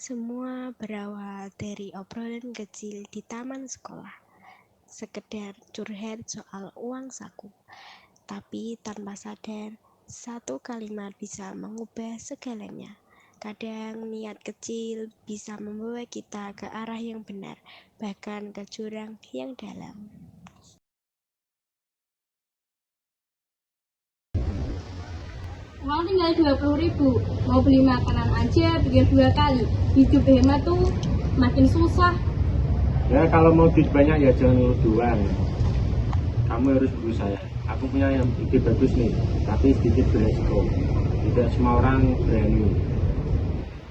Semua berawal dari obrolan kecil di taman sekolah, sekedar curhat soal uang saku. Tapi tanpa sadar, satu kalimat bisa mengubah segalanya. Kadang niat kecil bisa membawa kita ke arah yang benar, bahkan ke jurang yang dalam. Uang tinggal 20.000, mau beli makanan aja pikir 2 kali. Hidup hemat tuh makin susah. Ya kalau mau duit banyak ya jangan ngurus doang. Kamu harus berusaha. Aku punya yang ide bagus nih, tapi sedikit beresiko. Tidak semua orang berani.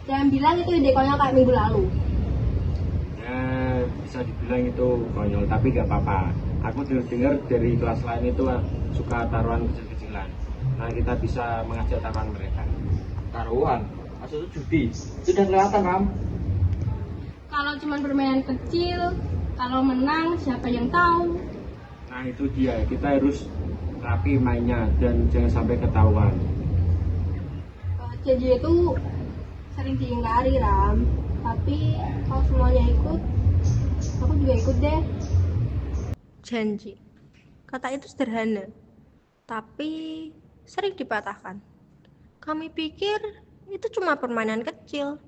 Jangan bilang itu ide konyol kayak minggu lalu. Ya bisa dibilang itu konyol, tapi gak apa-apa. Aku dengar dari kelas lain itu suka taruhan kecil-kecilan. Nah kita bisa mengajak taruhan mereka. Taruhan, maksud itu judi. Sudah kelihatan, Ram. Kalau cuma permainan kecil, kalau menang siapa yang tahu? Nah itu dia, kita harus rapi mainnya dan jangan sampai ketahuan. Janji itu sering diingkari, Ram. Tapi kalau semuanya ikut, aku juga ikut deh. Janji. Kata itu sederhana, tapi sering dipatahkan. Kami pikir itu cuma permainan kecil.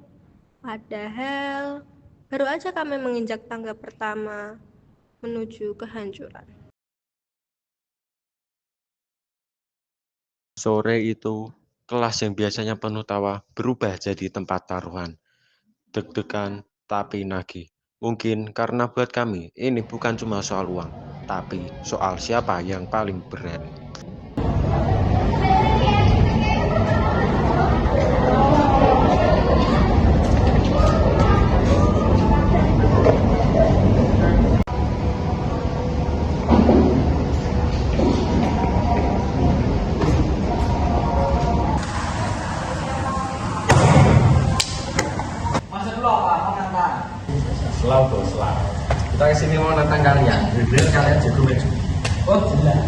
Padahal baru aja kami menginjak tangga pertama menuju kehancuran. Sore itu, kelas yang biasanya penuh tawa berubah jadi tempat taruhan. Deg-degan, tapi nagih. Mungkin karena buat kami, ini bukan cuma soal uang, tapi soal siapa yang paling berani. Masa dulu apa? Mau nantang? Selalu bos, selalu. Kita kesini mau nantang kalian, biar kalian jago maju. Oh, jelas.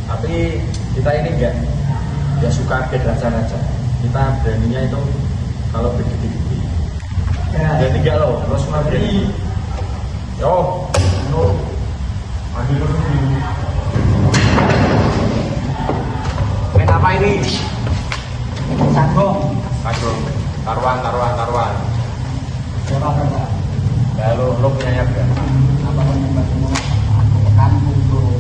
Tapi kita ini enggak suka beda aja. Kita beraninya itu kalau berdiri-diri. Ya. Dan tiga loh, lo semua berani. Yo, no. Maju dulu. Main apa ini? Sanggung. Aduh, taruhan. Berapa? Ya lo punya berapa? Apa kamu kan untuk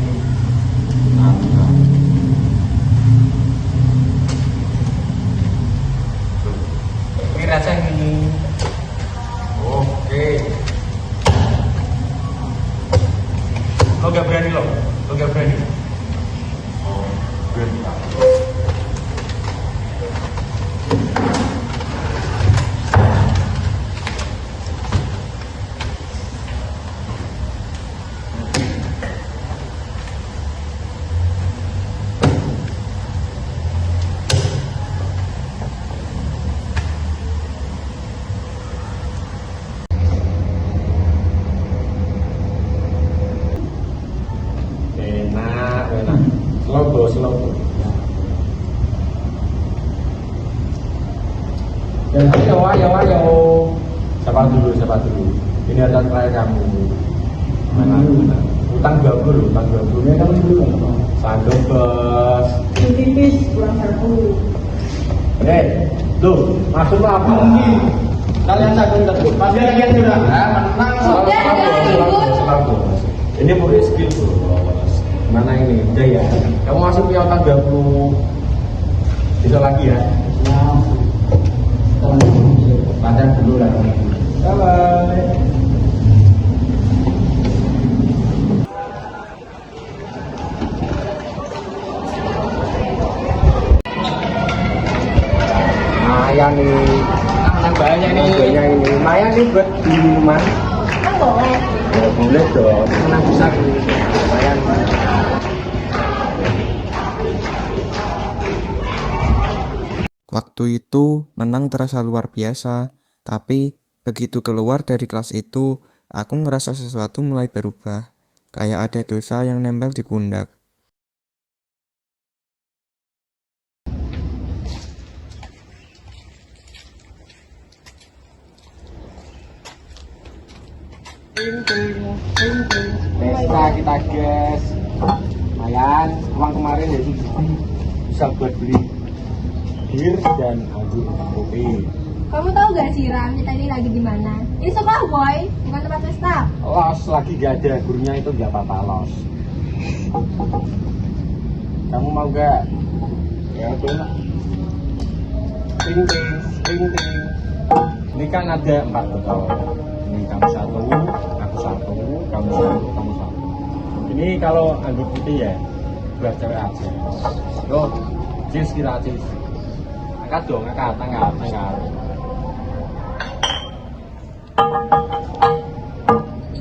Ini rasa ini. Oke. Lo gak berani lo? Lo gak berani? Oh, berani. Enak. Slow bro. Dan ayo. Siapa dulu? Ini adalah terakhir kamu. Mana? Utang 20 nya kan dulu. Sanggup bos. Tipis, kurang 10. Tuh, maksudnya apa? kalian sanggung terus. Pasti kalian sudah menang. Selalu. Ini mau skill bos. Mana ini? Udah ya. Kamu masuk ke utang 20. Bisa lagi ya. Latihan dulu lah. Bye. Lumayan nih. Nambahnya ini. Harganya ini lumayan nih buat beli minuman. Kan boleh. Ya, boleh dong. Mana bisa nih. Lumayan. Waktu itu Nenang terasa luar biasa, tapi begitu keluar dari kelas itu, aku ngerasa sesuatu mulai berubah. Kayak ada dosa yang nempel di pundak. Pesta kita guys. Lumayan, uang kemarin ya bisa buat beli bir dan anggur kopi. Kamu tahu gak sih Ram, kita ini lagi di mana? Ini sekolah boy, bukan tempat pesta. Los lagi gak ada gurunya itu gak apa-apa los. Kamu mau gak? Ya tuh. Ting ting ting ting. Ini kan ada 4 botol. Ini kamu 1, aku 1, kamu 1, kamu 1. Ini kalau anggur putih ya buat cewek aja. Yo, cheers kita cheers. Angkat dong, angkat.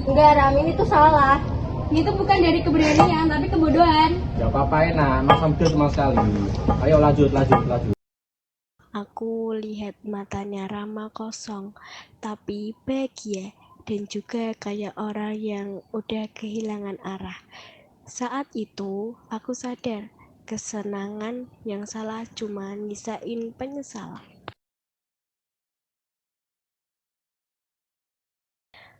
Enggak Ram, ini tuh salah. Ini tuh bukan dari keberanian, tapi kebodohan. Gak apa-apa enak, masa muda sama sekali. Ayo lanjut. Aku lihat matanya Rama kosong, tapi bahagia dan juga kayak orang yang udah kehilangan arah. Saat itu aku sadar, kesenangan yang salah cuma nyisain penyesalan.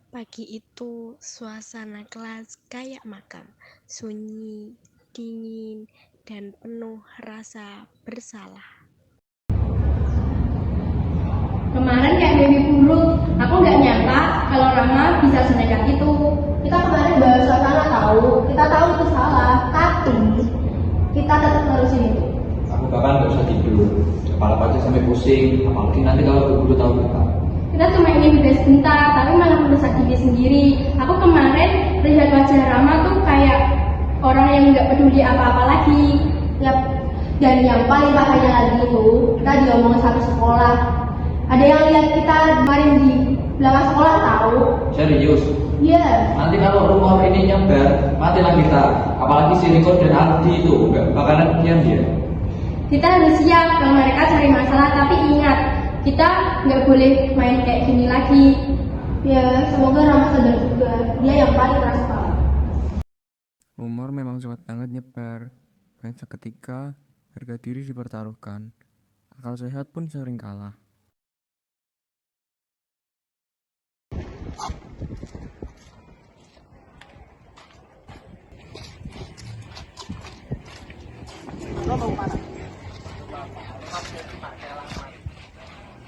Pagi itu suasana kelas kayak makam, sunyi, dingin, dan penuh rasa bersalah. Kemarin kayak mimpi buruk, aku nggak nyangka kalau Rama bisa senekat itu. Kita kemarin bahas suasana tahu, kita tahu itu salah, tapi kita tetap terusin itu. Aku bahkan nggak bisa tidur. Kepala aja sampai pusing. Apalagi nanti kalau guru tahu kita. Kita cuma ingin bebas sebentar, tapi malah mendesak diri sendiri. Aku kemarin lihat wajah Rama tuh kayak orang yang nggak peduli apa-apa lagi. Dan yang paling bahaya lagi itu, kita diomongin satu sekolah. Ada yang lihat kita kemarin di belakang sekolah tahu. Serius? Iya. Nanti kalau rumor ini nyebar, matilah kita. Apalagi si Riko dan Aldi itu nggak bakalan punya dia. Kita harus siap kalau mereka cari masalah, tapi ingat, kita nggak boleh main kayak gini lagi. Ya, semoga Rama sadar juga. Dia yang paling keras kepala. Humor memang cepat banget nyebar, dan seketika harga diri dipertaruhkan. Akal sehat pun sering kalah.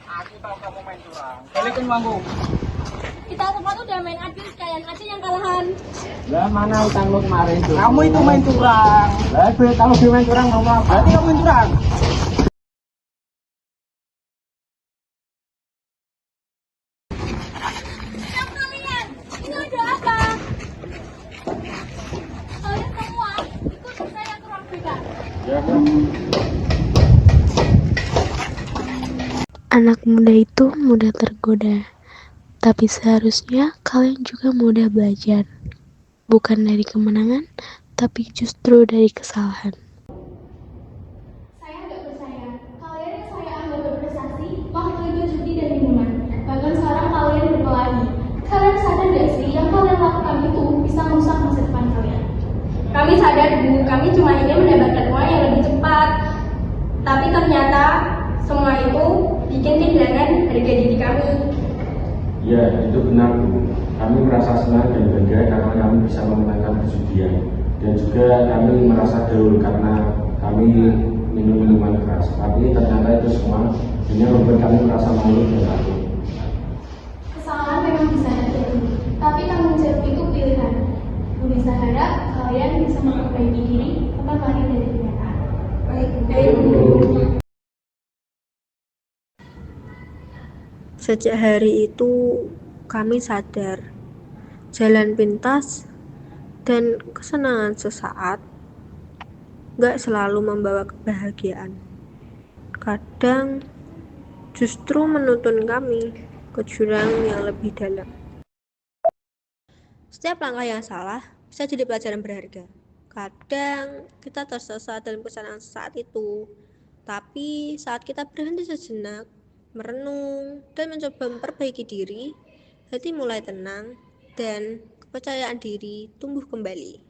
Aku tahu kamu main curang. Balikin uangku. Kita semua tuh udah main adil, kalian aja yang kalahan. Lah mana utang lu kemarin tuh? Kamu itu main curang. Lah kalau dia main curang mau apa? Berarti kamu main curang. Kalian, ini ada apa? Kalian semua ikut saya ke ruang bebas. Ya kan. Anak muda itu mudah tergoda, tapi seharusnya kalian juga mudah belajar. Bukan dari kemenangan, tapi justru dari kesalahan. Saya nggak percaya. Kalian yang saya anggap berprestasi, malah terlibat judi dan minuman. Bahkan sekarang kalian berkelahi. Kalian sadar nggak sih, yang kalian lakukan itu bisa merusak masa depan kalian? Kami sadar, Bu. Kami cuma ingin mendapatkan uang yang lebih cepat. Tapi ternyata semua itu bikin kehilangan harga diri kami. Ya, itu benar Bu. Kami merasa senang dan bangga karena kami bisa memenangkan perjudian. Dan juga kami merasa gaul karena kami minum minuman keras. Tapi ternyata itu semua hanya membuat kami merasa malu dan takut. Kesalahan memang bisa terjadi, tapi tanggung jawab itu pilihan. Bu bisa harap kalian bisa memperbaiki diri, tetap lari dari kenyataan. Baik, Bu. Sejak hari itu kami sadar jalan pintas dan kesenangan sesaat gak selalu membawa kebahagiaan. Kadang justru menuntun kami ke jurang yang lebih dalam. Setiap langkah yang salah bisa jadi pelajaran berharga. Kadang kita tersesat dalam kesalahan saat itu, tapi saat kita berhenti sejenak, merenung, dan mencoba memperbaiki diri, hati mulai tenang, dan kepercayaan diri tumbuh kembali.